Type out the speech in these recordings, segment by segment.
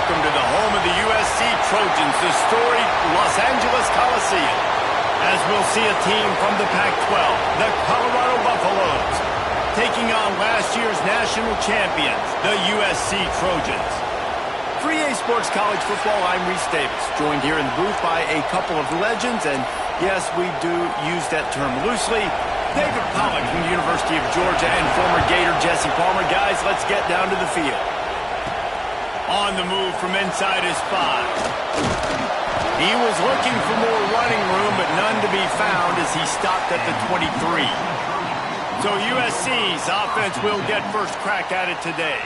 welcome to the home of the USC Trojans, the storied Los Angeles Coliseum. As we'll see a team from the Pac-12, the Colorado Buffaloes, taking on last year's national champions, the USC Trojans. For EA Sports College Football, I'm Rzsl Davis, joined here in the booth by a couple of legends, and yes, we do use that term loosely. David Pollack from the University of Georgia and former Gator Jesse Palmer. Guys, let's get down to the field. On the move from inside his 5. He was looking for more running room, but none to be found as he stopped at the 23. So USC's offense will get first crack at it today.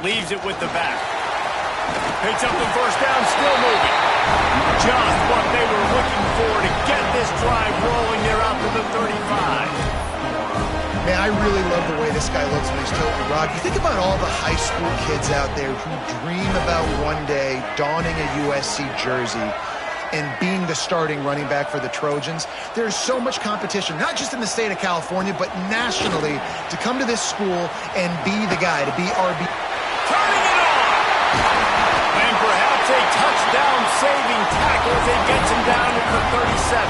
Leaves it with the back. Picks up the first down, still moving. Just what they were looking for to get this drive rolling. They're out to the 35. Man, I really love the way this guy looks when he's toting the rock. You think about all the high school kids out there who dream about one day donning a USC jersey and being the starting running back for the Trojans. There's so much competition, not just in the state of California, but nationally, to come to this school and be the guy, to be RB. Turning it on! And perhaps a touchdown-saving tackle as it gets him down to the 37.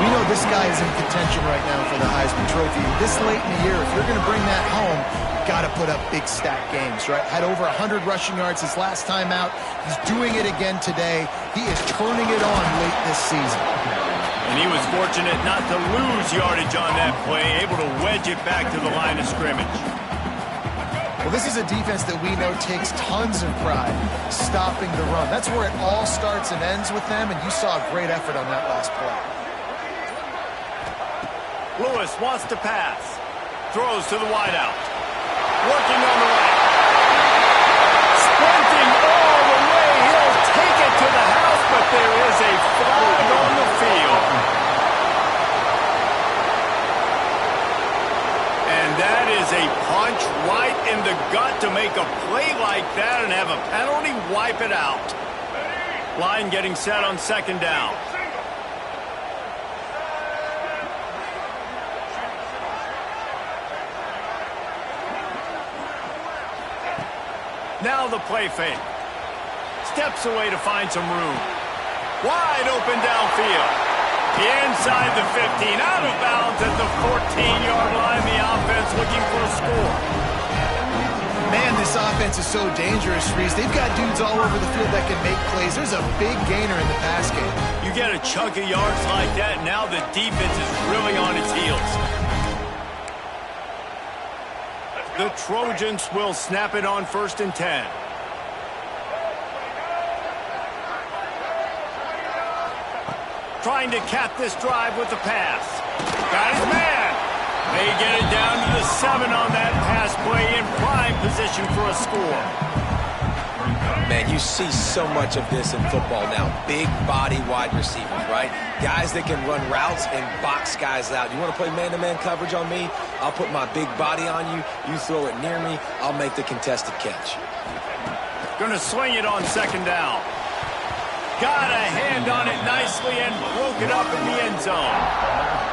We know this guy is in contention right now for the Heisman Trophy. This late in the year, if you're going to bring that home, you've got to put up big stat games, right? Had over 100 rushing yards his last time out. He's doing it again today. He is turning it on late this season. And he was fortunate not to lose yardage on that play, able to wedge it back to the line of scrimmage. Well, this is a defense that we know takes tons of pride stopping the run. That's where it all starts and ends with them, and you saw a great effort on that last play. Lewis wants to pass. Throws to the wideout. Working on the right. Sprinting all the way. He'll take it to the house, but there is a flag on the field. And that is a punch right in the gut to make a play like that and have a penalty wipe it out. Line getting set on second down. Now the play fake. Steps away to find some room. Wide open downfield. Inside the 15, out of bounds at the 14-yard line. The offense looking for a score. Man, this offense is so dangerous, Rzsl. They've got dudes all over the field that can make plays. There's a big gainer in the pass game. You get a chunk of yards like that, now the defense is really on its heels. The Trojans will snap it on 1st and 10. Trying to cap this drive with the pass. Got his man. They get it down to the 7 on that pass play, in prime position for a score. Man, you see so much of this in football now. Big body wide receivers, right? Guys that can run routes and box guys out. You want to play man-to-man coverage on me? I'll put my big body on you. You throw it near me, I'll make the contested catch. Gonna swing it on second down. Got a hand on it nicely and broke it up in the end zone.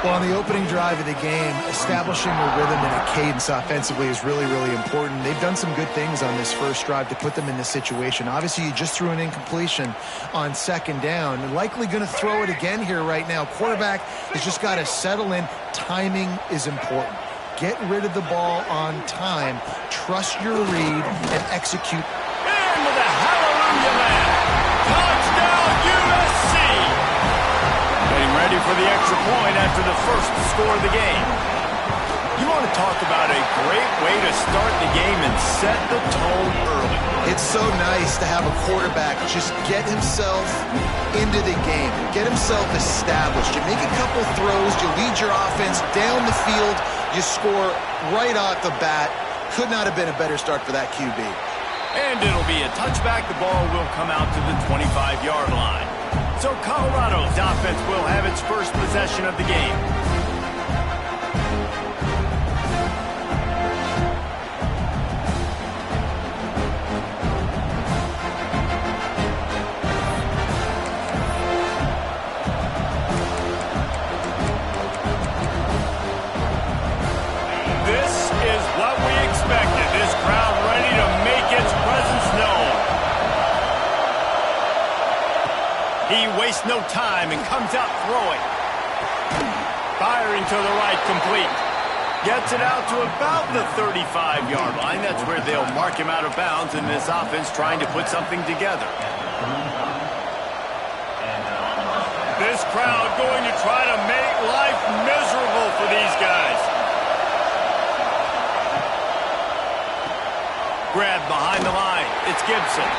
Well, on the opening drive of the game, establishing a rhythm and a cadence offensively is really, really important. They've done some good things on this first drive to put them in this situation. Obviously, you just threw an incompletion on second down. Likely going to throw it again here right now. Quarterback has just got to settle in. Timing is important. Get rid of the ball on time. Trust your read and execute. And with a hallelujah man. Touchdown USC! Getting ready for the extra point after the first score of the game. You want to talk about a great way to start the game and set the tone early. It's so nice to have a quarterback just get himself into the game, get himself established. You make a couple throws, you lead your offense down the field, you score right off the bat. Could not have been a better start for that QB. And it'll be a touchback. The ball will come out to the 25-yard line. So Colorado Eagles offense will have its first possession of the game. This is what we expected. This crowd ready to make its presence known. He wastes no time and comes out throwing. Firing to the right, complete. Gets it out to about the 35-yard line. That's where they'll mark him out of bounds in this offense trying to put something together. This crowd going to try to make life miserable for these guys. Grab behind the line. It's Gibson.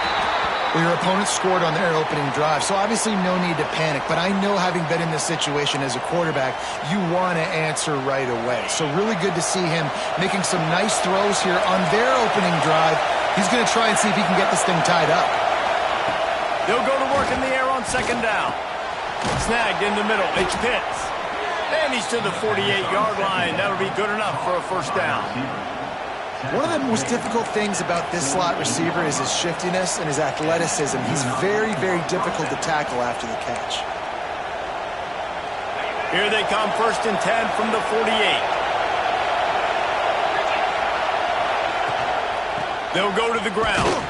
Well, your opponent scored on their opening drive, so obviously no need to panic. But I know, having been in this situation as a quarterback, you want to answer right away. So really good to see him making some nice throws here on their opening drive. He's going to try and see if he can get this thing tied up. They'll go to work in the air on second down. Snagged in the middle. It's Pitts. And he's to the 48-yard line. That'll be good enough for a first down. One of the most difficult things about this slot receiver is his shiftiness and his athleticism. He's very, very difficult to tackle after the catch. Here they come, 1st and 10 from the 48. They'll go to the ground.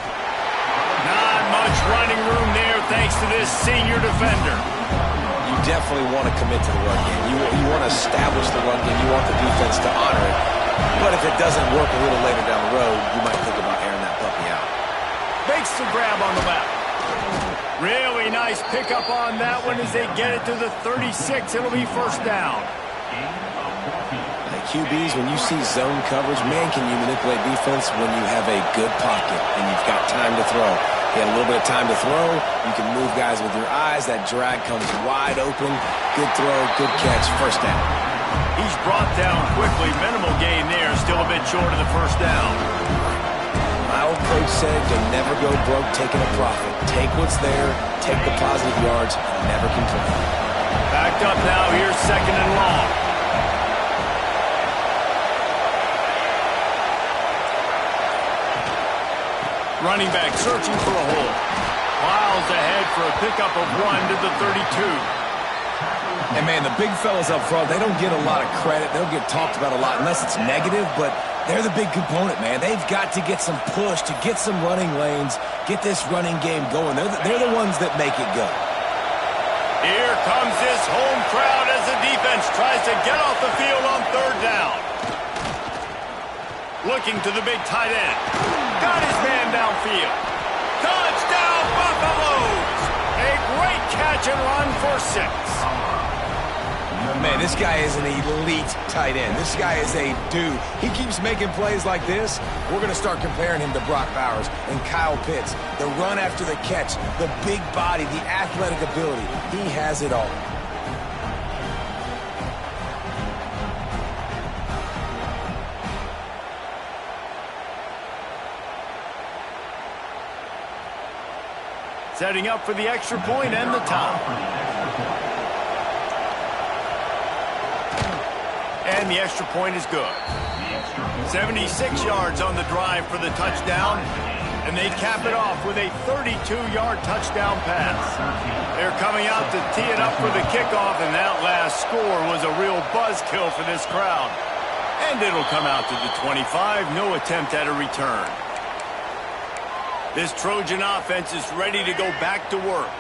Not much running room there thanks to this senior defender. You definitely want to commit to the run game. You want to establish the run game. You want the defense to honor it. But if it doesn't work a little later down the road, you might think about airing that puppy out. Makes the grab on the left. Really nice pickup on that one as they get it to the 36. It'll be first down. QBs, when you see zone coverage, man, can you manipulate defense when you have a good pocket and you've got time to throw. You had a little bit of time to throw. You can move guys with your eyes. That drag comes wide open. Good throw, good catch, first down. He's brought down quickly. Minimal gain there. Still a bit short of the first down. My old coach said you'll never go broke taking a profit. Take what's there, take the positive yards, and never complain. Backed up now. Here's second and long. Running back searching for a hole. Miles ahead for a pickup of 1 to the 32. And, man, the big fellas up front, they don't get a lot of credit. They don't get talked about a lot unless it's negative, but they're the big component, man. They've got to get some push, to get some running lanes, get this running game going. They're the ones that make it go. Here comes this home crowd as the defense tries to get off the field on third down. Looking to the big tight end. Got his man downfield. Touchdown, Buffaloes! A great catch and run for 6. Man, this guy is an elite tight end. This guy is a dude. He keeps making plays like this. We're going to start comparing him to Brock Bowers and Kyle Pitts. The run after the catch, the big body, the athletic ability. He has it all. Setting up for the extra point and the tie. And the extra point is good. 76 yards on the drive for the touchdown. And they cap it off with a 32-yard touchdown pass. They're coming out to tee it up for the kickoff, and that last score was a real buzzkill for this crowd. And it'll come out to the 25. No attempt at a return. This Trojan offense is ready to go back to work.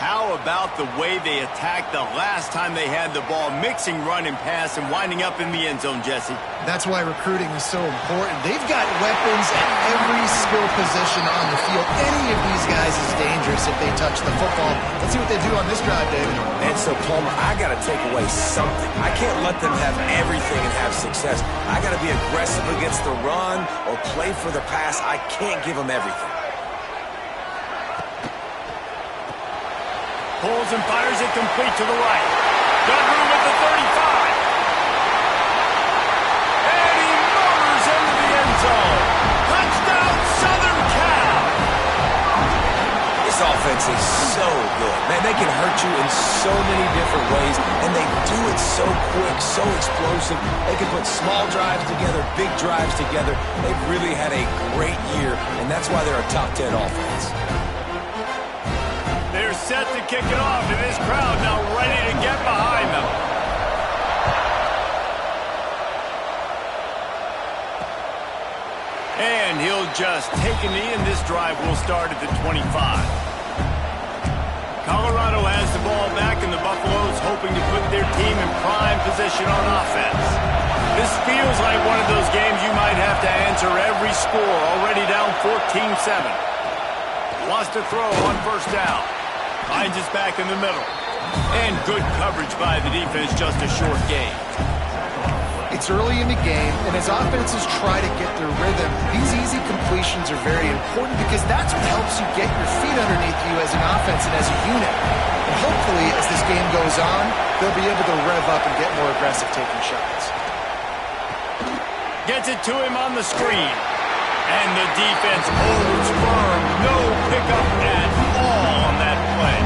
How about the way they attacked the last time they had the ball, mixing run and pass and winding up in the end zone, Jesse? That's why recruiting is so important. They've got weapons at every skill position on the field. Any of these guys is dangerous if they touch the football. Let's see what they do on this drive, David. And so, Palmer, I got to take away something. I can't let them have everything and have success. I got to be aggressive against the run or play for the pass. I can't give them everything. Pulls and fires it complete to the right. Got room at the 35. And he motors into the end zone. Touchdown, Southern Cal. It's offense is so good. Man, they can hurt you in so many different ways, and they do it so quick, so explosive. They can put small drives together, big drives together. They've really had a great year, and that's why they're a top 10 offense. They're set to kick it off, and this crowd now ready to get behind them. And he'll just take a knee, and this drive will start at the 25. Colorado has the ball back, and the Buffaloes hoping to put their team in prime position on offense. This feels like one of those games you might have to answer every score, already down 14-7. Wants to throw on first down. Finds his back in the middle. And good coverage by the defense, just a short gain. It's early in the game, and as offenses try to get their rhythm, these easy completions are very important because that's what helps you get your feet underneath you as an offense and as a unit. And hopefully, as this game goes on, they'll be able to rev up and get more aggressive taking shots. Gets it to him on the screen. And the defense holds firm. No pickup at all on that play.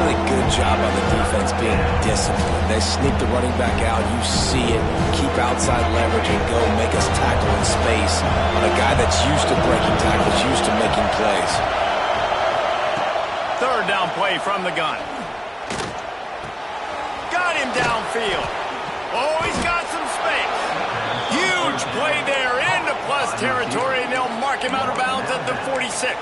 Really good job on the defense being disciplined. They sneak the running back out. You see it. Keep outside leverage and go make us tackle in space on a guy that's used to breaking tackles, used to making plays. Third down play from the gun. Got him downfield. Oh, he's got some space. Huge play there into plus territory, and they'll mark him out of bounds at the 46.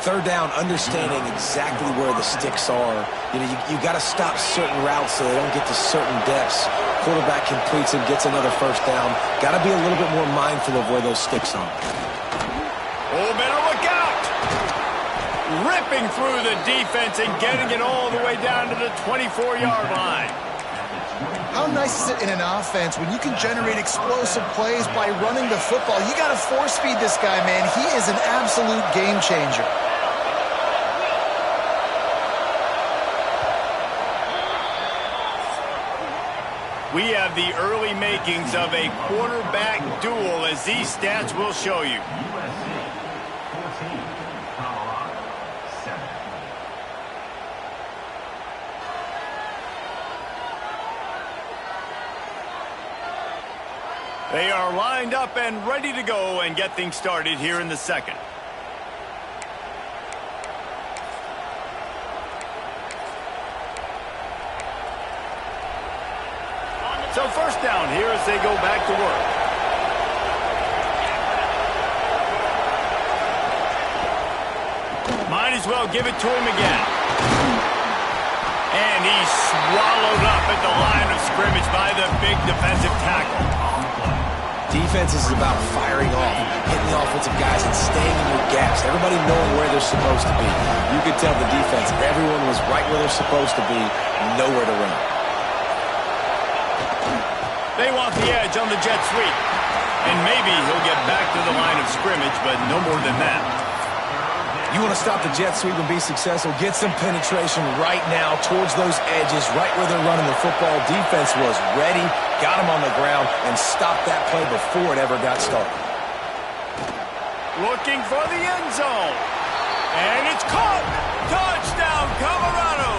Third down, understanding exactly where the sticks are. You got to stop certain routes so they don't get to certain depths. Quarterback completes and gets another first down. Got to be a little bit more mindful of where those sticks are. Oh, better look out! Ripping through the defense and getting it all the way down to the 24-yard line. How nice is it in an offense when you can generate explosive plays by running the football? You got to force feed this guy, man. He is an absolute game changer. We have the early makings of a quarterback duel, as these stats will show you. They are lined up and ready to go and get things started here in the second. So first down here as they go back to work. Might as well give it to him again. And he's swallowed up at the line of scrimmage by the big defensive tackle. Defense is about firing off, hitting the offensive guys and staying in your gaps. Everybody knowing where they're supposed to be. You could tell the defense, everyone was right where they're supposed to be, nowhere to run. They want the edge on the jet sweep. And maybe he'll get back to the line of scrimmage, but no more than that. You want to stop the jet sweep and be successful, get some penetration right now towards those edges, right where they're running the football. Defense was ready, got him on the ground, and stopped that play before it ever got started. Looking for the end zone. And it's caught. Touchdown, Colorado.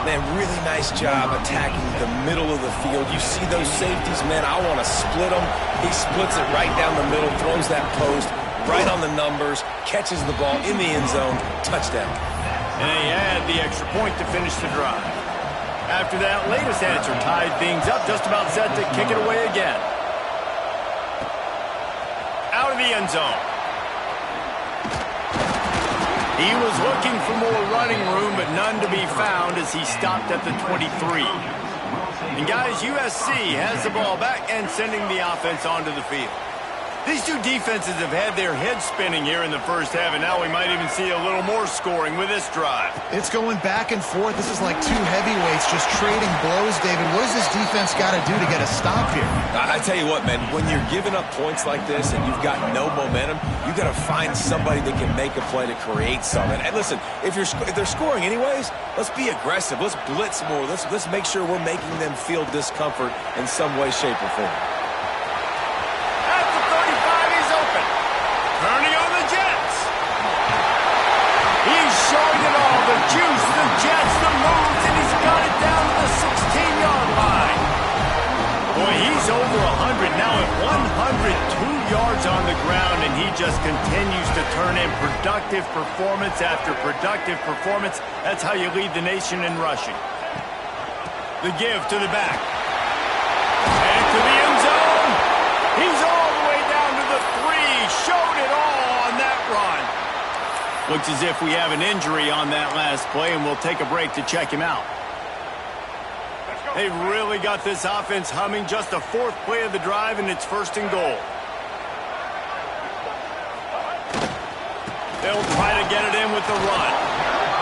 Man, really nice job attacking the middle of the field. You see those safeties, man, I want to split them. He splits it right down the middle, throws that post right on the numbers, catches the ball in the end zone, touchdown. And they add the extra point to finish the drive. After that latest answer tied things up, just about set to kick it away again. Out of the end zone. He was looking for more running room, but none to be found as he stopped at the 23. And guys, USC has the ball back and sending the offense onto the field. These two defenses have had their heads spinning here in the first half, and now we might even see a little more scoring with this drive. It's going back and forth. This is like two heavyweights just trading blows, David. What does this defense got to do to get a stop here? I tell you what, man, when you're giving up points like this and you've got no momentum, you got to find somebody that can make a play to create something. And listen, if they're scoring anyways, let's be aggressive. Let's blitz more. Let's make sure we're making them feel discomfort in some way, shape, or form. Turning on the Jets. just continues to turn in productive performance after productive performance. That's how you lead the nation in rushing. The give to the back. And to the end zone. He's all the way down to the 3. Showed it all on that run. Looks as if we have an injury on that last play, and we'll take a break to check him out. They've really got this offense humming. Just the 4th play of the drive, and it's 1st and goal. They'll try to get it in with the run.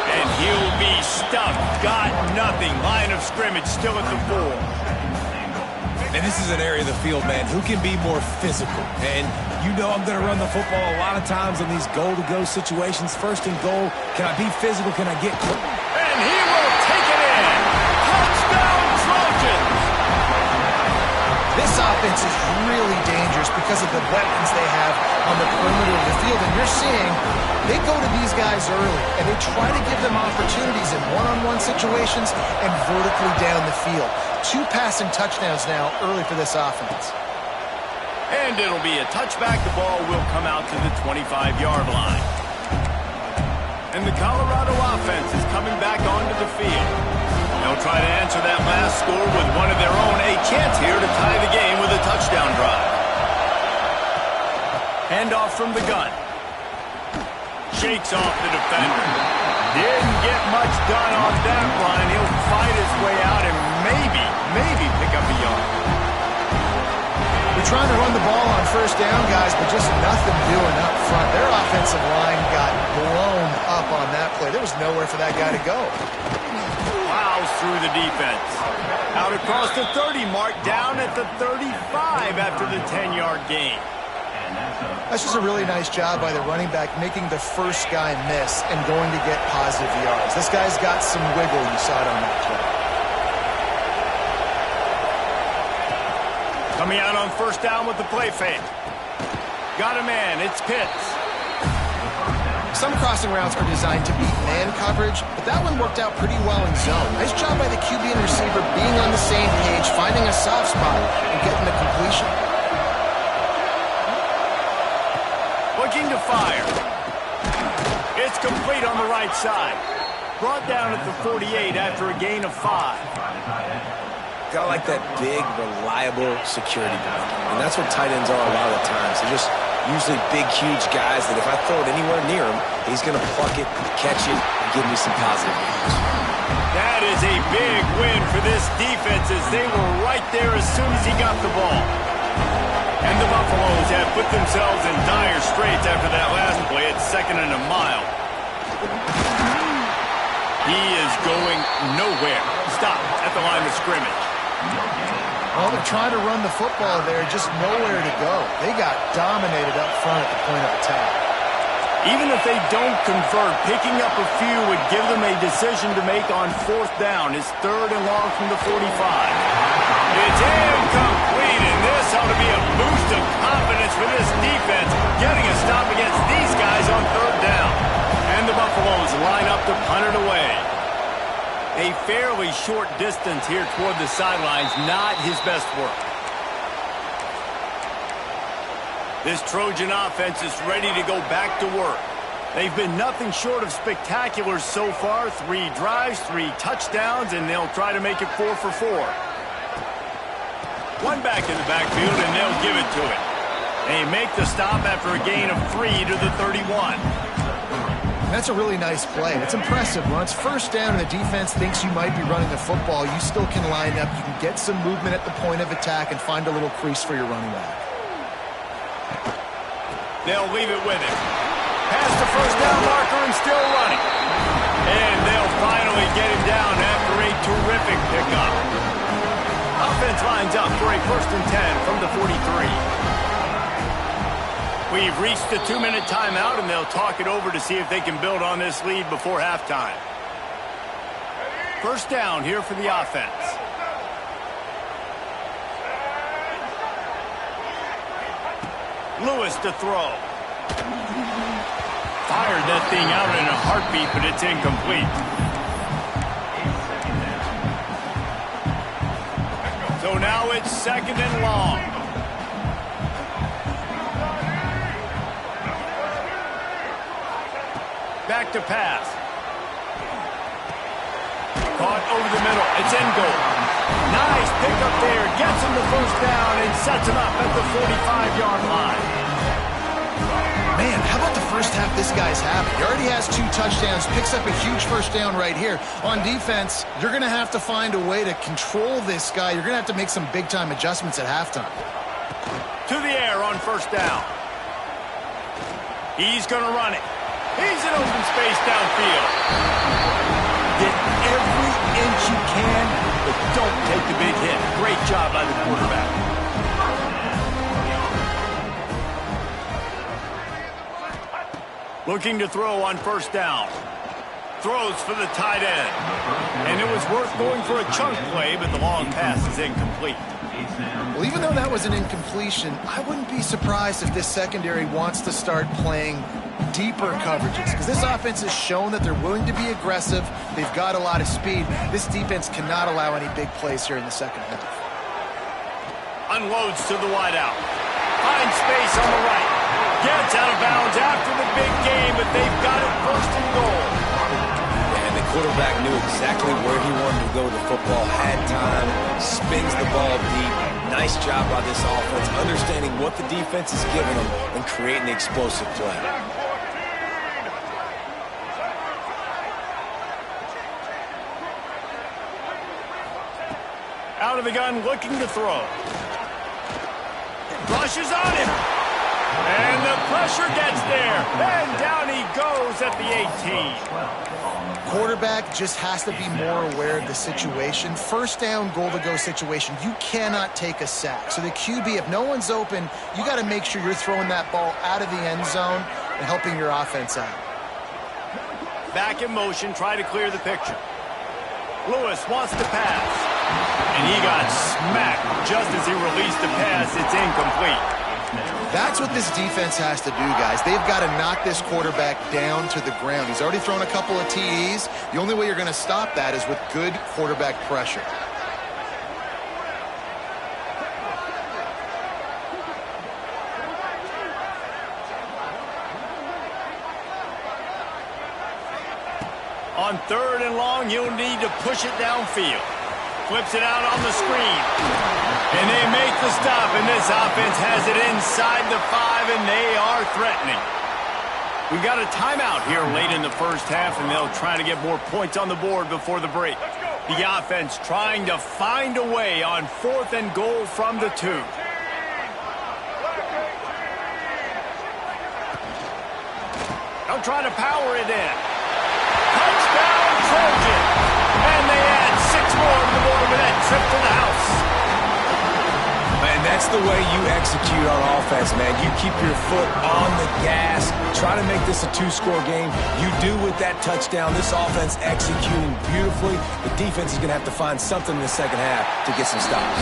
And he'll be stuck. Got nothing. Line of scrimmage still at the 4. And this is an area of the field, man, who can be more physical. And you know I'm going to run the football a lot of times in these goal-to-go situations. 1st and goal. Can I be physical? Can I get close? And he will take it in. Touchdown, Trojans! This offense is really dangerous because of the weapons they have on the perimeter of the field. And you're seeing they go to these guys early, and they try to give them opportunities in one-on-one situations and vertically down the field. 2 passing touchdowns now early for this offense. And it'll be a touchback. The ball will come out to the 25-yard line. And the Colorado offense is coming back onto the field. They'll try to answer that last score with one of their own. A chance here to tie the game with a touchdown drive. Handoff from the gun. Shakes off the defender. Didn't get much done on that run. He'll fight his way out and maybe pick up a yard. They're trying to run the ball on 1st down, guys, but just nothing doing up front. Their offensive line got blown up on that play. There was nowhere for that guy to go. Plows through the defense. Out across the 30 mark, down at the 35 after the 10-yard gain. That's just a really nice job by the running back, making the first guy miss and going to get positive yards. This guy's got some wiggle. You saw it on that play. Coming out on 1st down with the play fake. Got a man. It's Pitts. Some crossing routes are designed to beat man coverage, but that one worked out pretty well in zone. Nice job by the QB and receiver being on the same page, finding a soft spot, and getting the completion. Looking to fire. It's complete on the right side. Brought down at the 48 after a gain of 5. Got like that big, reliable security blanket. And that's what tight ends are a lot of the times. They're just usually big, huge guys that if I throw it anywhere near him, he's going to pluck it, catch it, and give me some positive news. That is a big win for this defense as they were right there as soon as he got the ball. And the Buffaloes have put themselves in dire straits after that last play. It's 2nd and a mile. He is going nowhere. Stop at the line of scrimmage. Well, they're trying to run the football there, just nowhere to go. They got dominated up front at the point of attack. Even if they don't convert, picking up a few would give them a decision to make on 4th down. It's 3rd and long from the 45. It's incomplete, and this ought to be a boost of confidence for this defense, getting a stop against these guys on 3rd down. And the Buffaloes line up to punt it away. A fairly short distance here toward the sidelines, not his best work. This Trojan offense is ready to go back to work. They've been nothing short of spectacular so far. 3 drives, 3 touchdowns, and they'll try to make it 4 for 4. One back in the backfield, and they'll give it to it. They make the stop after a gain of 3 to the 31. That's a really nice play. It's impressive. When it's 1st down and the defense thinks you might be running the football, you still can line up. You can get some movement at the point of attack and find a little crease for your running back. They'll leave it with him. Past the 1st down marker and still running. And they'll finally get him down after a terrific pickup. Offense lines up for a 1st and 10 from the 43. We've reached the 2-minute timeout, and they'll talk it over to see if they can build on this lead before halftime. 1st down here for the offense. Lewis to throw. Fired that thing out in a heartbeat, but it's incomplete. So now it's 2nd and long. Back to pass. Caught over the middle. It's in goal. Nice pickup there. Gets him the first down and sets him up at the 45-yard line. Man, how about the first half this guy's having? He already has 2 touchdowns, picks up a huge first down right here. On defense, you're going to have to find a way to control this guy. You're going to have to make some big-time adjustments at halftime. To the air on first down. He's going to run it. He's in open space downfield. Get every inch you can, but don't take the big hit. Great job by the quarterback. Looking to throw on first down. Throws for the tight end. And it was worth going for a chunk play, but the long pass is incomplete. Well, even though that was an incompletion, I wouldn't be surprised if this secondary wants to start playing deeper coverages, because this offense has shown that they're willing to be aggressive. They've got a lot of speed. This defense cannot allow any big plays here in the second half. Unloads to the wideout. Finds space on the right. Gets out of bounds after the big game, but they've got it first and goal. And the quarterback knew exactly where he wanted to go with the football, had time, spins the ball deep. Nice job by this offense, understanding what the defense is giving them and creating the explosive play. Out of the gun, looking to throw. Rushes on him. And the pressure gets there. And down he goes at the 18. Quarterback just has to be more aware of the situation. First down, goal-to-go situation. You cannot take a sack. So the QB, if no one's open, you got to make sure you're throwing that ball out of the end zone and helping your offense out. Back in motion, try to clear the picture. Lewis wants to pass. And he got smacked just as he released the pass. It's incomplete. That's what this defense has to do, guys. They've got to knock this quarterback down to the ground. He's already thrown a couple of TDs. The only way you're going to stop that is with good quarterback pressure. On third and long, you'll need to push it downfield. Flips it out on the screen. And they make the stop, and this offense has it inside the 5, and they are threatening. We got a timeout here late in the first half, and they'll try to get more points on the board before the break. The offense trying to find a way on 4th and goal from the 2. They'll try to power it in. Touchdown, Trojan! And they add 6 more to the board with that trip to the house. Man, that's the way you execute on offense, man. You keep your foot on the gas, try to make this a 2-score game. You do with that touchdown. This offense executing beautifully. The defense is going to have to find something in the second half to get some stops.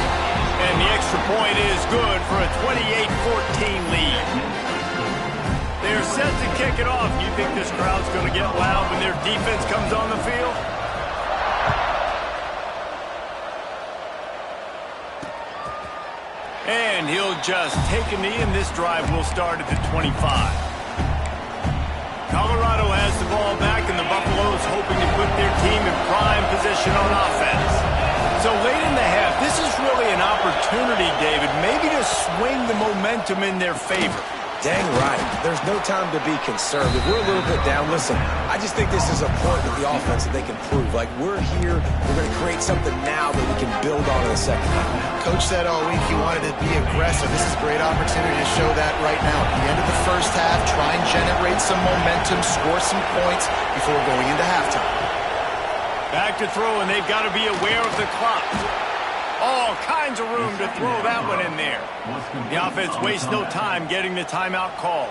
And the extra point is good for a 28-14 lead. They're set to kick it off. You think this crowd's going to get loud when their defense comes on the field? And he'll just take a knee, and this drive will start at the 25. Colorado has the ball back, and the Buffaloes hoping to put their team in prime position on offense. So late in the half, this is really an opportunity, David, maybe to swing the momentum in their favor. Dang right. There's no time to be concerned. If we're a little bit down, listen, I just think this is a point with the offense that they can prove. Like, we're here, we're going to create something now that we can build on in the second half. Coach said all week he wanted to be aggressive. This is a great opportunity to show that right now. At the end of the first half, try and generate some momentum, score some points before going into halftime. Back to throw, and they've got to be aware of the clock. All kinds of room to throw that one in there. The offense wastes no time getting the timeout call.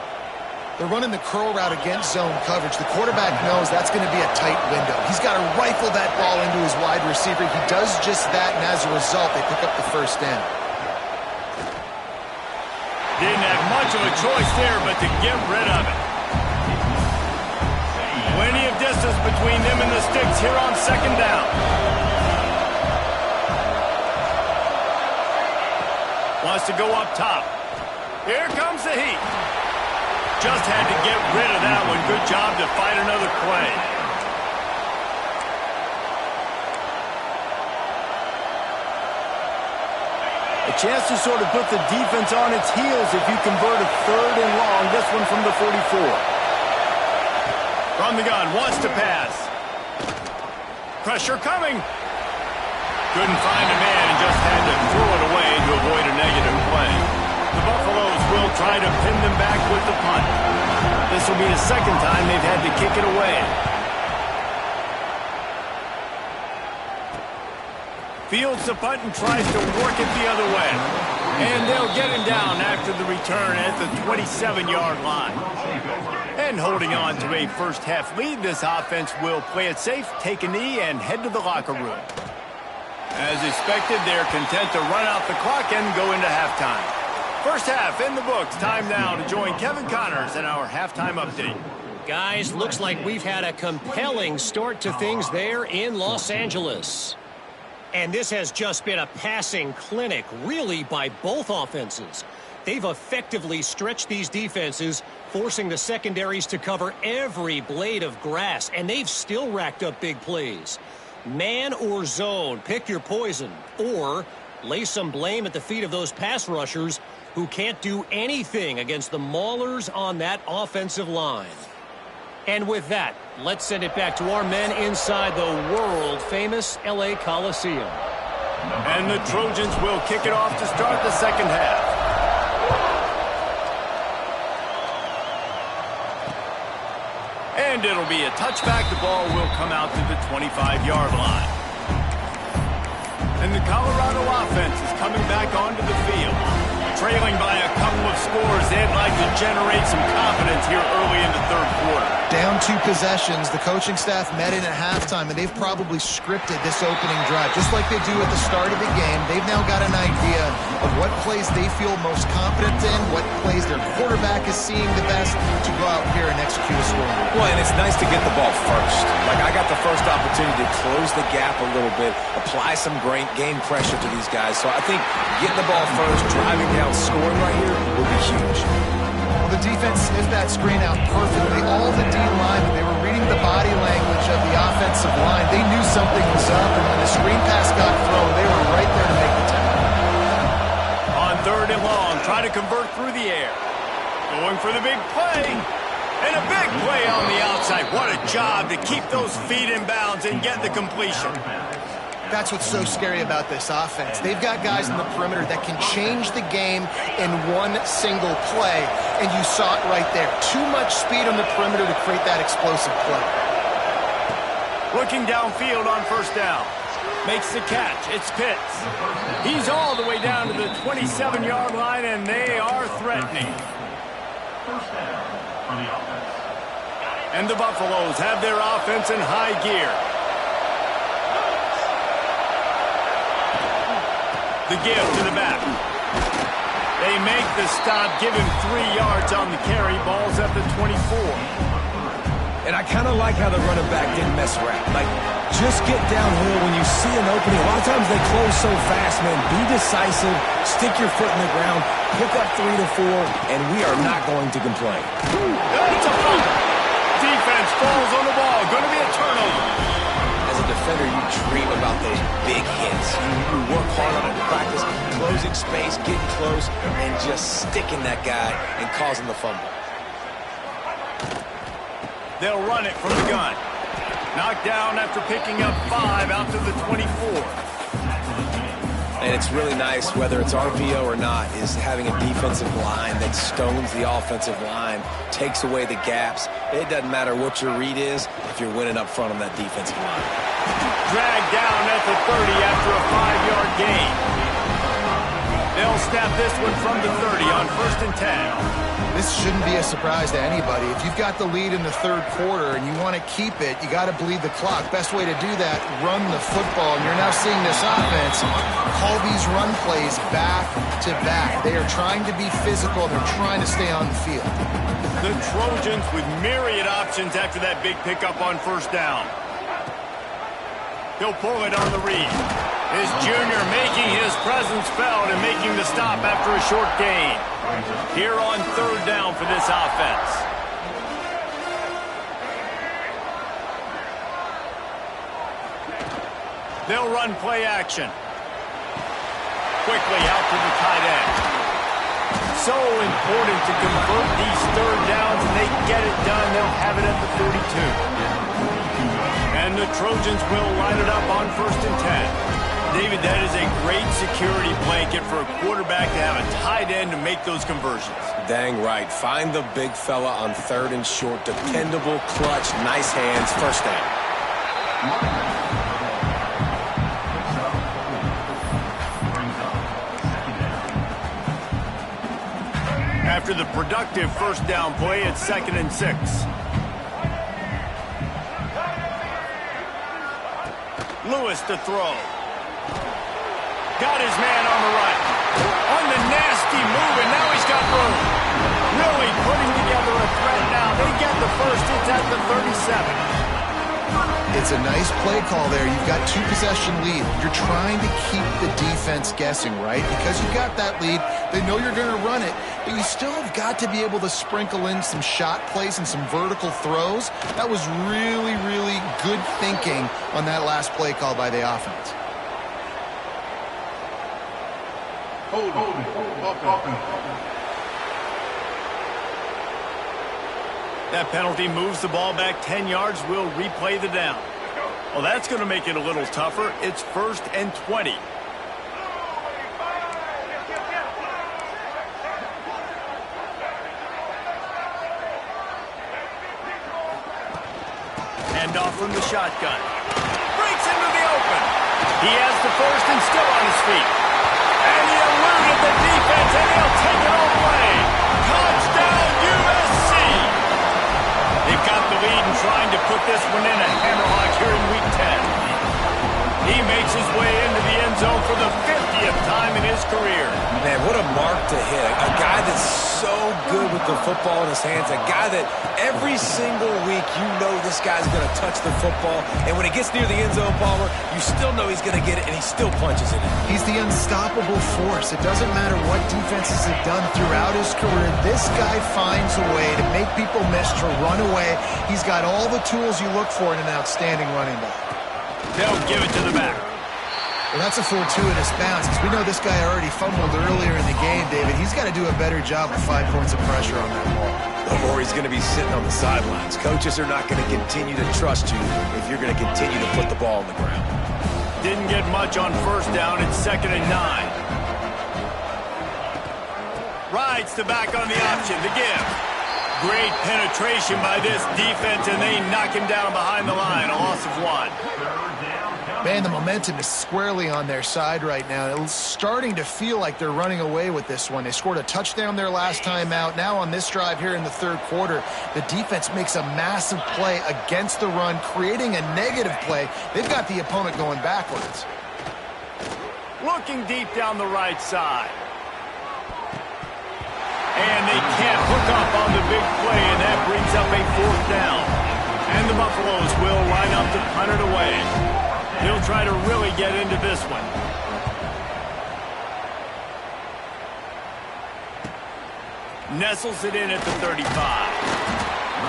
They're running the curl route against zone coverage. The quarterback knows that's going to be a tight window. He's got to rifle that ball into his wide receiver. He does just that, and as a result, they pick up the first down. Didn't have much of a choice there, but to get rid of it. Plenty of distance between them and the sticks here on second down. Wants to go up top. Here comes the heat. Just had to get rid of that one. Good job to fight another play. A chance to sort of put the defense on its heels if you convert a 3rd and long. This one from the 44. From the gun, wants to pass. Pressure coming. Couldn't find a man and just had to throw it away to avoid a negative play. The Buffaloes will try to pin them back with the punt. This will be the 2nd time they've had to kick it away. Fields the punt and tries to work it the other way. And they'll get him down after the return at the 27-yard line. And holding on to a first-half lead, this offense will play it safe, take a knee, and head to the locker room. As expected, they're content to run out the clock and go into halftime. First half in the books. Time now to join Kevin Connors in our halftime update. Guys, looks like we've had a compelling start to things there in Los Angeles. And this has just been a passing clinic, really, by both offenses. They've effectively stretched these defenses, forcing the secondaries to cover every blade of grass, and they've still racked up big plays. Man or zone, pick your poison, or lay some blame at the feet of those pass rushers who can't do anything against the maulers on that offensive line. And with that, let's send it back to our men inside the world-famous LA Coliseum. And the Trojans will kick it off to start the second half. And it'll be a touchback. The ball will come out to the 25-yard line. And the Colorado offense is coming back onto the field. Trailing by a couple of scores, they'd like to generate some confidence here early in the 3rd quarter. Down 2 possessions. The coaching staff met in at halftime, and they've probably scripted this opening drive. Just like they do at the start of the game, they've now got an idea of what plays they feel most confident in, what plays their quarterback is seeing the best to go out here and execute a scoring. Well, and it's nice to get the ball first. Like, I got the first opportunity to close the gap a little bit, apply some game pressure to these guys. So I think getting the ball first, driving down, scoring right here will be huge. Well, the defense sniffed that screen out perfectly. All the D linemen, they were reading the body language of the offensive line. They knew something was up, and when the screen pass got thrown, they were right there to make the tackle. On 3rd and long, try to convert through the air. Going for the big play. And a big play on the outside. What a job to keep those feet in bounds and get the completion. That's what's so scary about this offense. They've got guys in the perimeter that can change the game in one single play, and you saw it right there. Too much speed on the perimeter to create that explosive play. Looking downfield on 1st down. Makes the catch. It's Pitts. He's all the way down to the 27-yard line, and they are threatening. And the Buffaloes have their offense in high gear. The give to the back. They make the stop, give him 3 yards on the carry. Ball's at the 24. And I kind of like how the running back didn't mess around. Like, just get downhill when you see an opening. A lot of times they close so fast, man. Be decisive, stick your foot in the ground, pick up 3 to 4, and we are not going to complain. It's a fumble. Defense falls on the ball. Going to be a turnover. As a defender, you dream about those big hits. You work hard on it in practice, closing space, getting close, and just sticking that guy and causing the fumble. They'll run it from the gun. Knocked down after picking up 5 out to the 24. And it's really nice, whether it's RPO or not, is having a defensive line that stones the offensive line, takes away the gaps. It doesn't matter what your read is if you're winning up front on that defensive line. Dragged down at the 30 after a 5-yard gain. They'll snap this one from the 30 on 1st and 10. This shouldn't be a surprise to anybody. If you've got the lead in the 3rd quarter and you want to keep it, you got to bleed the clock. Best way to do that, run the football. And you're now seeing this offense call these run plays back to back. They are trying to be physical. They're trying to stay on the field. The Trojans with myriad options after that big pickup on 1st down. He'll pull it on the read. This junior making his presence felt and making the stop after a short gain. Here on third down for this offense. They'll run play action. Quickly out to the tight end. So important to convert these third downs, and they get it done. They'll have it at the 32. And the Trojans will line it up on 1st and 10. David, that is a great security blanket for a quarterback to have a tight end to make those conversions. Dang right. Find the big fella on 3rd and short. Dependable, clutch, nice hands, 1st down. After the productive 1st down play, it's 2nd and 6. Lewis to throw. Got his man on the right. On the nasty move, and now he's got room. Really putting together a threat now. They get the first. It's at the 37. It's a nice play call there. You've got 2-possession lead. You're trying to keep the defense guessing, right? Because you've got that lead, they know you're going to run it, but you still have got to be able to sprinkle in some shot plays and some vertical throws. That was really, really good thinking on that last play call by the offense. That penalty moves the ball back 10 yards. We'll replay the down. Well, that's going to make it a little tougher. It's 1st and 20. Hand off from the shotgun. Breaks into the open. He has the first and still on his feet. And he eluded the defense, and he'll take it all the way. Touchdown, USC! They've got the lead and trying to put this one in a hammerlock here in Week 10. He makes his way into the end zone for the 50th time in his career. Man, what a mark to hit. A guy that's so good with the football in his hands. A guy that every single week you know this guy's going to touch the football. And when it gets near the end zone, Palmer, you still know he's going to get it, and he still punches it in. He's the unstoppable force. It doesn't matter what defenses have done throughout his career. This guy finds a way to make people miss, to run away. He's got all the tools you look for in an outstanding running back. They'll give it to the back. Well, that's a fortuitous bounce, because we know this guy already fumbled earlier in the game, David. He's got to do a better job with 5 points of pressure on that ball. Or he's going to be sitting on the sidelines. Coaches are not going to continue to trust you if you're going to continue to put the ball on the ground. Didn't get much on 1st down. It's 2nd and 9. Rides the back on the option. The give. Great penetration by this defense, and they knock him down behind the line. A loss of 1. Man, the momentum is squarely on their side right now. It's starting to feel like they're running away with this one. They scored a touchdown their last time out. Now on this drive here in the 3rd quarter, the defense makes a massive play against the run, creating a negative play. They've got the opponent going backwards. Looking deep down the right side. And they can't hook up on the big play, and that brings up a 4th down. And the Buffaloes will line up to punt it away. He'll try to really get into this one. Nestles it in at the 35.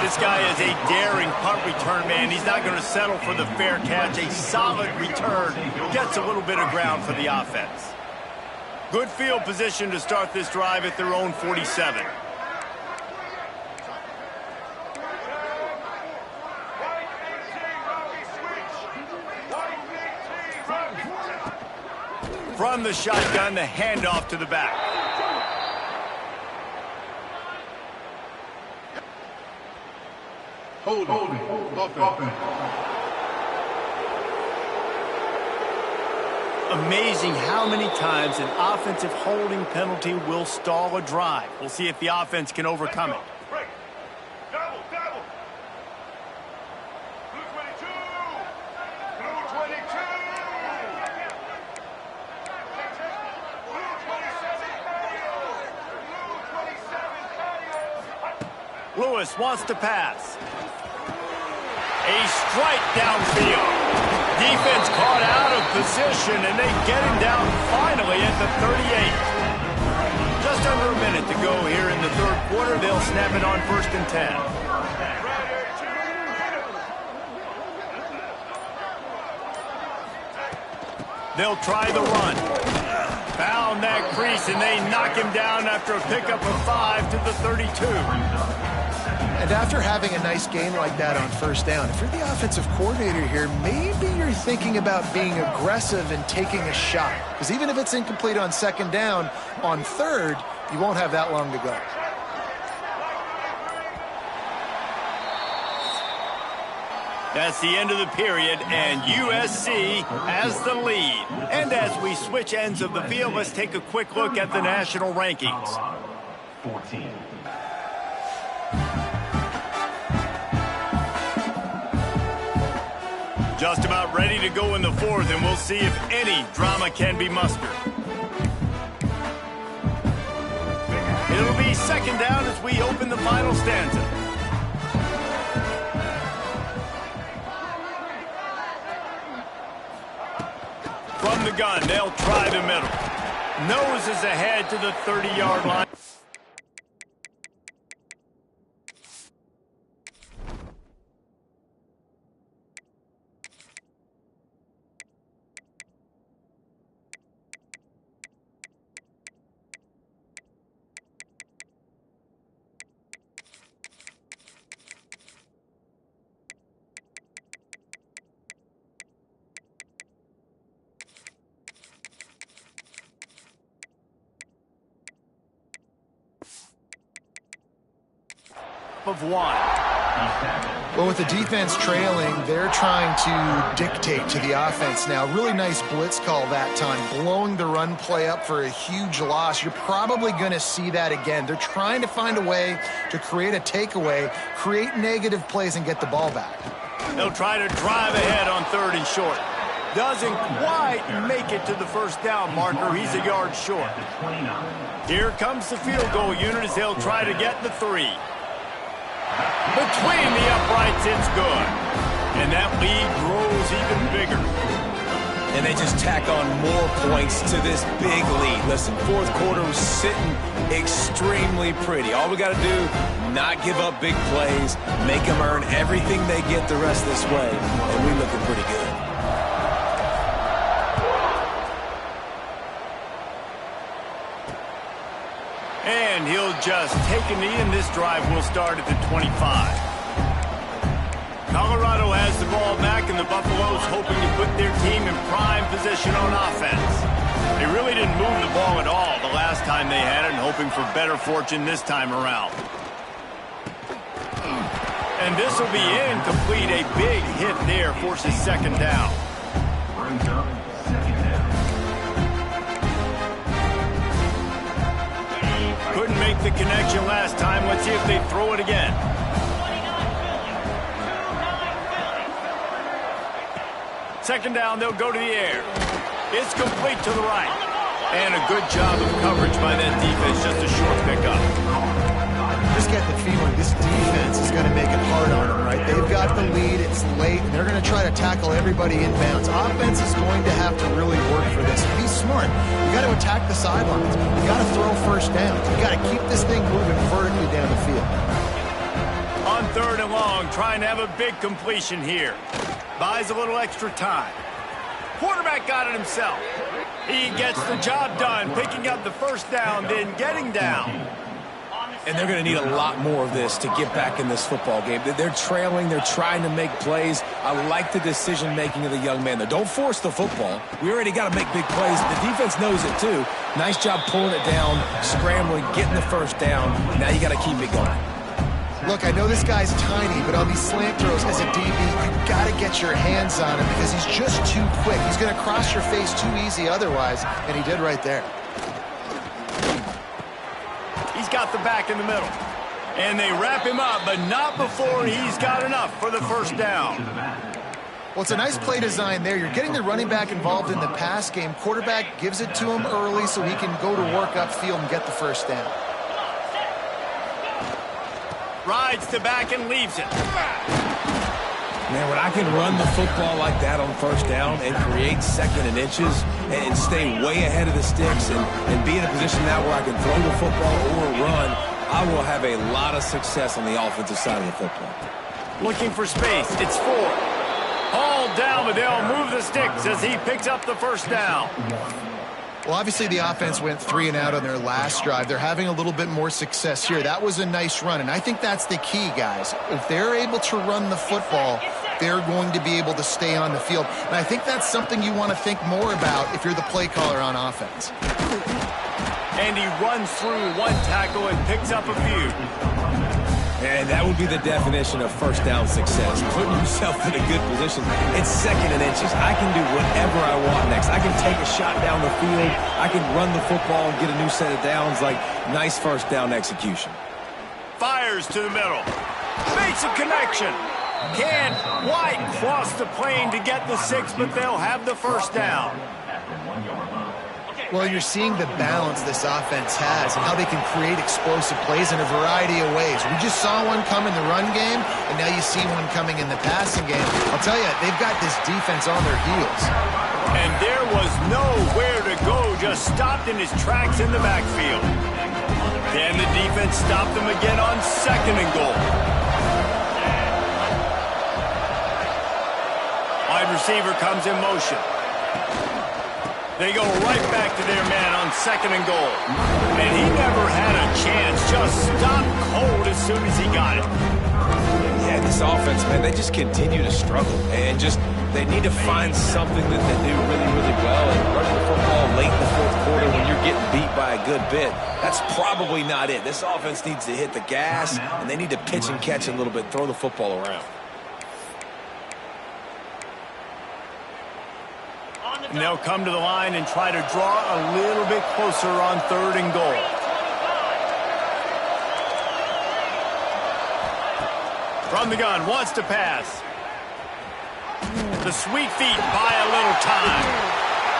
This guy is a daring punt return man. He's not going to settle for the fair catch. A solid return. Gets a little bit of ground for the offense. Good field position to start this drive at their own 47. From the shotgun, the handoff to the back. Hold it. Amazing how many times an offensive holding penalty will stall a drive. We'll see if the offense can overcome it. Double. Blue 22. Blue 22. Lewis wants to pass. A strike downfield. Defense caught out of position, and they get him down finally at the 38. Just under a minute to go here in the third quarter. They'll snap it on 1st and 10. They'll try the run. Found that crease, and they knock him down after a pickup of 5 to the 32. And after having a nice game like that on 1st down, if you're the offensive coordinator here, maybe you're thinking about being aggressive and taking a shot. Because even if it's incomplete on 2nd down, on 3rd, you won't have that long to go. That's the end of the period, and USC has the lead. And as we switch ends of the field, let's take a quick look at the national rankings. 14. Just about ready to go in the 4th, and we'll see if any drama can be mustered. It'll be 2nd down as we open the final stanza. From the gun, they'll try the middle. Noses ahead to the 30-yard line. Of 1. Well, with the defense trailing, they're trying to dictate to the offense now. Really nice blitz call that time, blowing the run play up for a huge loss. You're probably going to see that again. They're trying to find a way to create a takeaway, create negative plays, and get the ball back. They'll try to drive ahead on 3rd and short. Doesn't quite make it to the 1st down marker. He's a yard short. Here comes the field goal unit as they'll try to get the 3. Between the uprights, it's good. And that lead grows even bigger. And they just tack on more points to this big lead. Listen, 4th quarter was sitting extremely pretty. All we got to do, not give up big plays, make them earn everything they get the rest of this way. And we're looking pretty good. And he'll just take a knee, and this drive will start at the 25. Colorado has the ball back, and the Buffaloes hoping to put their team in prime position on offense. They really didn't move the ball at all the last time they had it, and hoping for better fortune this time around. And this will be incomplete. A big hit there forces 2nd down. Brings up 2nd down. Couldn't make the connection last time. Let's see if they throw it again. Second down, they'll go to the air. It's complete to the right. And a good job of coverage by that defense. Just a short pickup. Just get the feeling this defense is going to make it hard on them, right? They've got the lead. It's late, and they're going to try to tackle everybody in bounds. Offense is going to have to really work for this. Be smart. You got to attack the sidelines. You got to throw 1st down. You got to keep this thing moving vertically down the field. On 3rd and long, trying to have a big completion here. Buys a little extra time. Quarterback got it himself. He gets the job done, picking up the 1st down, then getting down. And they're going to need a lot more of this to get back in this football game. They're trailing. They're trying to make plays. I like the decision-making of the young man there. Don't force the football. We already got to make big plays. The defense knows it, too. Nice job pulling it down, scrambling, getting the 1st down. Now you got to keep it going. Look, I know this guy's tiny, but on these slant throws as a DB, you got to get your hands on him because he's just too quick. He's going to cross your face too easy otherwise, and he did right there. He's got the back in the middle. And they wrap him up, but not before he's got enough for the 1st down. Well, it's a nice play design there. You're getting the running back involved in the pass game. Quarterback gives it to him early so he can go to work upfield and get the 1st down. Rides the back and leaves it. Man, when I can run the football like that on first down and create second and inches and stay way ahead of the sticks and be in a position now where I can throw the football or run, I will have a lot of success on the offensive side of the football. Looking for space. It's 4. Hauled down, but they'll move the sticks as he picks up the first down. Well, obviously the offense went 3 and out on their last drive. They're having a little bit more success here. That was a nice run, and I think that's the key, guys. If they're able to run the football, they're going to be able to stay on the field. And I think that's something you want to think more about if you're the play caller on offense. And he runs through 1 tackle and picks up a few. And that would be the definition of first down success. Putting yourself in a good position. It's second and inches. I can do whatever I want next. I can take a shot down the field. I can run the football and get a new set of downs. Like, nice first down execution. Fires to the middle. Makes a connection. Can White cross the plane to get the 6, but they'll have the first down. Well, you're seeing the balance this offense has and how they can create explosive plays in a variety of ways. We just saw one come in the run game, and now you see one coming in the passing game. I'll tell you, they've got this defense on their heels. And there was nowhere to go, just stopped in his tracks in the backfield. Then the defense stopped them again on 2nd and goal. Wide receiver comes in motion. They go right back to their man on 2nd and goal. And he never had a chance. Just stopped cold as soon as he got it. Yeah, this offense, man, they just continue to struggle. And just, they need to find something that they do really, really well. And running the football late in the 4th quarter when you're getting beat by a good bit, that's probably not it. This offense needs to hit the gas, and they need to pitch and catch a little bit, throw the football around. And they'll come to the line and try to draw a little bit closer on 3rd and goal. From the gun, wants to pass. The sweet feet buy a little time.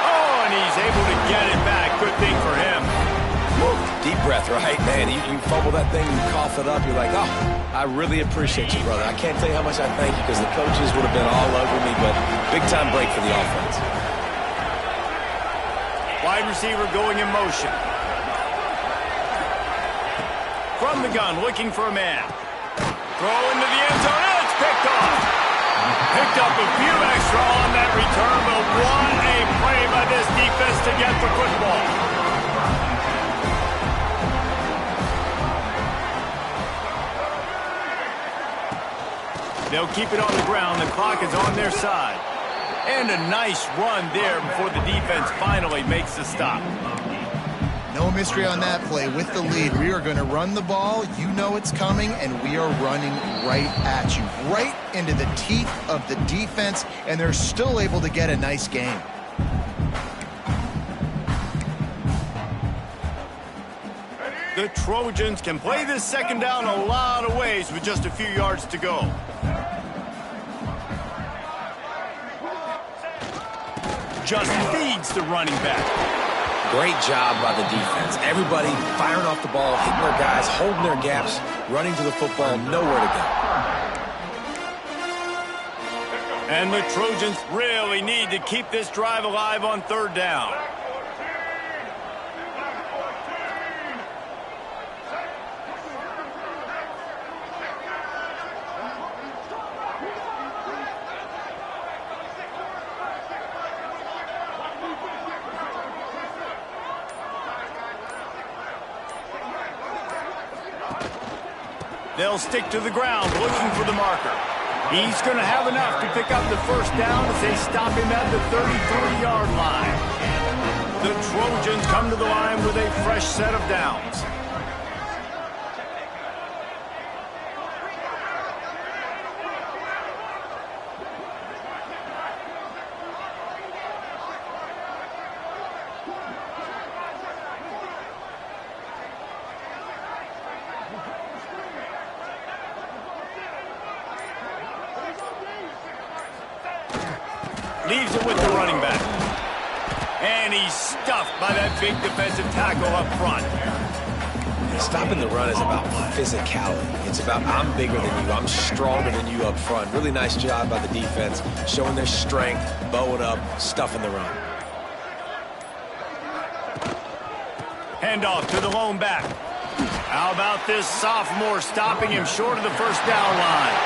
Oh, and he's able to get it back. Good thing for him. Woo. Deep breath, right, man? You fumble that thing, you cough it up, you're like, oh, I really appreciate you, brother. I can't tell you how much I thank you because the coaches would have been all over me, but big-time break for the offense. Wide receiver going in motion. From the gun, looking for a man. Throw into the end zone, and it's picked off. Picked up a few extra on that return, but what a play by this defense to get the football. They'll keep it on the ground. The clock is on their side. And a nice run there before the defense finally makes the stop. No mystery on that play. With the lead, we are going to run the ball. You know it's coming, and we are running right at you. Right into the teeth of the defense, and they're still able to get a nice game. The Trojans can play this 2nd down a lot of ways with just a few yards to go. Just feeds the running back. Great job by the defense. Everybody firing off the ball, hitting their guys, holding their gaps, running to the football, nowhere to go. And the Trojans really need to keep this drive alive on 3rd down. They'll stick to the ground, looking for the marker. He's going to have enough to pick up the first down as they stop him at the 33-yard line. The Trojans come to the line with a fresh set of downs. Leaves it with the running back. And he's stuffed by that big defensive tackle up front. Stopping the run is about physicality. It's about I'm bigger than you, I'm stronger than you up front. Really nice job by the defense, showing their strength, bowing up, stuffing the run. Handoff to the lone back. How about this sophomore stopping him short of the first down line?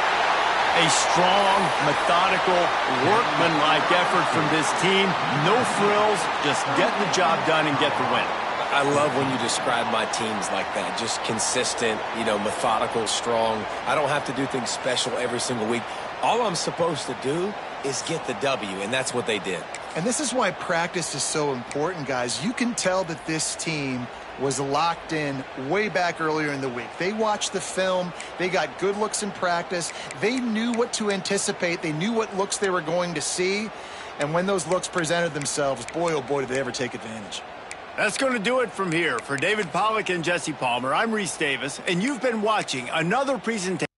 A strong, methodical, workmanlike effort from this team. No frills, just get the job done and get the win. I love when you describe my teams like that. Just consistent, methodical, strong. I don't have to do things special every single week. All I'm supposed to do is get the W, and that's what they did. And this is why practice is so important, guys. You can tell that this team was locked in way back earlier in the week. They watched the film. They got good looks in practice. They knew what to anticipate. They knew what looks they were going to see. And when those looks presented themselves, boy, oh boy, did they ever take advantage. That's going to do it from here. For David Pollack and Jesse Palmer, I'm Rzsl Davis, and you've been watching another presentation.